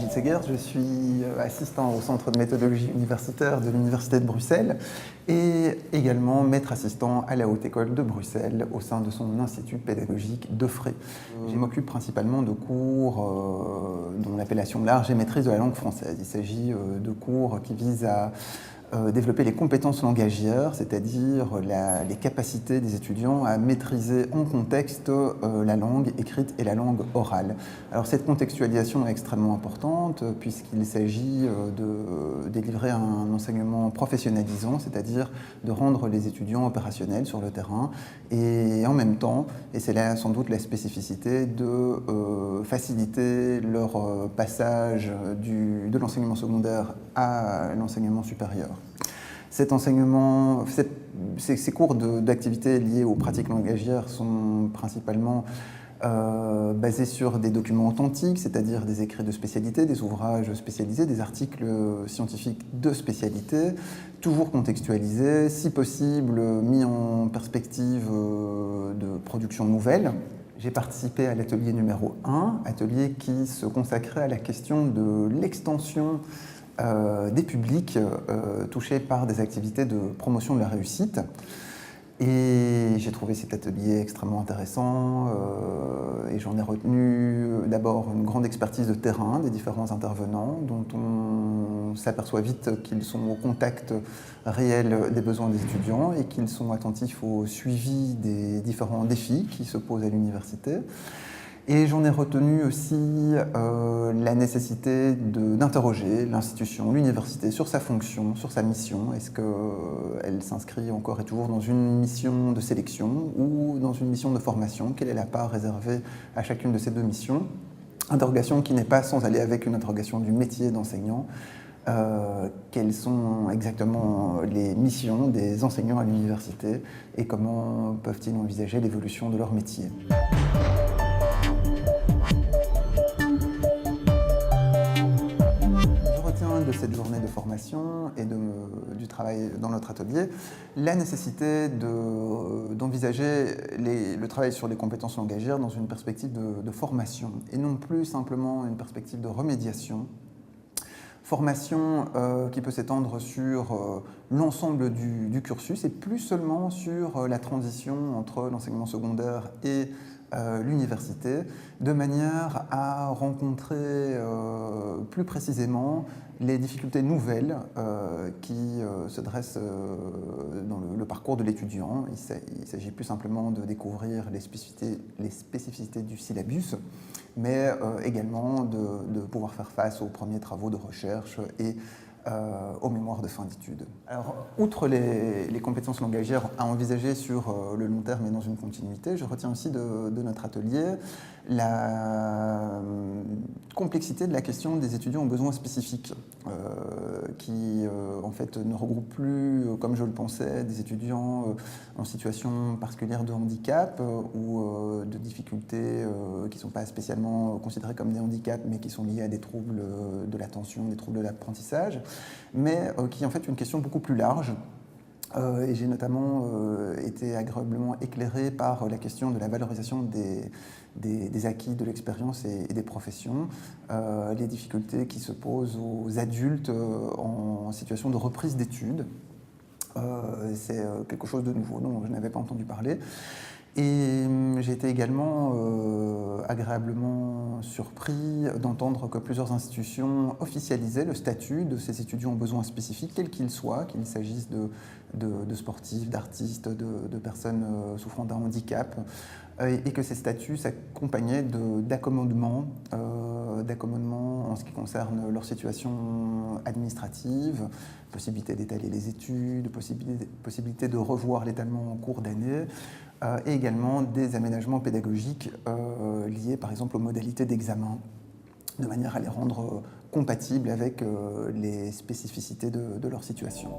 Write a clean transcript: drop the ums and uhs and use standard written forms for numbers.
Gilles Seguer, je suis assistant au Centre de méthodologie universitaire de l'Université de Bruxelles et également maître assistant à la Haute École de Bruxelles au sein de son institut pédagogique d'Eufré. Je m'occupe principalement de cours dont l'appellation large est maîtrise de la langue française. Il s'agit de cours qui visent à développer les compétences langagières, c'est-à-dire les capacités des étudiants à maîtriser en contexte la langue écrite et la langue orale. Alors cette contextualisation est extrêmement importante puisqu'il s'agit de délivrer un enseignement professionnalisant, c'est-à-dire de rendre les étudiants opérationnels sur le terrain et en même temps, et c'est là sans doute la spécificité, de faciliter leur passage de l'enseignement secondaire à l'enseignement supérieur. Cet enseignement, ces cours d'activités liées aux pratiques langagières sont principalement basés sur des documents authentiques, c'est-à-dire des écrits de spécialité, des ouvrages spécialisés, des articles scientifiques de spécialité, toujours contextualisés, si possible mis en perspective de production nouvelle. J'ai participé à l'atelier numéro 1, atelier qui se consacrait à la question de l'extension des publics touchés par des activités de promotion de la réussite. Et j'ai trouvé cet atelier extrêmement intéressant et j'en ai retenu d'abord une grande expertise de terrain des différents intervenants dont on s'aperçoit vite qu'ils sont au contact réel des besoins des étudiants et qu'ils sont attentifs au suivi des différents défis qui se posent à l'université. Et j'en ai retenu aussi la nécessité d'interroger l'institution, l'université, sur sa fonction, sur sa mission. Est-ce qu'elle s'inscrit encore et toujours dans une mission de sélection ou dans une mission de formation? Quelle est la part réservée à chacune de ces deux missions? Interrogation qui n'est pas sans aller avec une interrogation du métier d'enseignant. Quelles sont exactement les missions des enseignants à l'université et comment peuvent-ils envisager l'évolution de leur métier? De cette journée de formation et du travail dans notre atelier, la nécessité d'envisager le travail sur les compétences langagières dans une perspective de formation et non plus simplement une perspective de remédiation. Formation qui peut s'étendre sur l'ensemble du cursus et plus seulement sur la transition entre l'enseignement secondaire et l'université, de manière à rencontrer plus précisément les difficultés nouvelles qui se dressent dans le parcours de l'étudiant. Il s'agit plus simplement de découvrir les spécificités du syllabus, mais également de pouvoir faire face aux premiers travaux de recherche et aux mémoires de fin d'études. Alors, outre les compétences langagières à envisager sur le long terme et dans une continuité, je retiens aussi de notre atelier la complexité de la question des étudiants aux besoins spécifiques, qui en fait ne regroupe plus, comme je le pensais, des étudiants en situation particulière de handicap ou de difficultés qui ne sont pas spécialement considérées comme des handicaps, mais qui sont liés à des troubles de l'attention, des troubles de l'apprentissage, mais qui est en fait une question beaucoup plus large. Et j'ai notamment été agréablement éclairé par la question de la valorisation des acquis de l'expérience et des professions, les difficultés qui se posent aux adultes en situation de reprise d'études. C'est quelque chose de nouveau dont je n'avais pas entendu parler. Et j'ai été également agréablement surpris d'entendre que plusieurs institutions officialisaient le statut de ces étudiants aux besoins spécifiques, quels qu'ils soient, qu'il s'agisse de sportifs, d'artistes, de personnes souffrant d'un handicap, et que ces statuts s'accompagnaient d'accommodements en ce qui concerne leur situation administrative, possibilité d'étaler les études, possibilité de revoir l'étalement en cours d'année, et également des aménagements pédagogiques liés par exemple aux modalités d'examen, de manière à les rendre compatibles avec les spécificités de leur situation.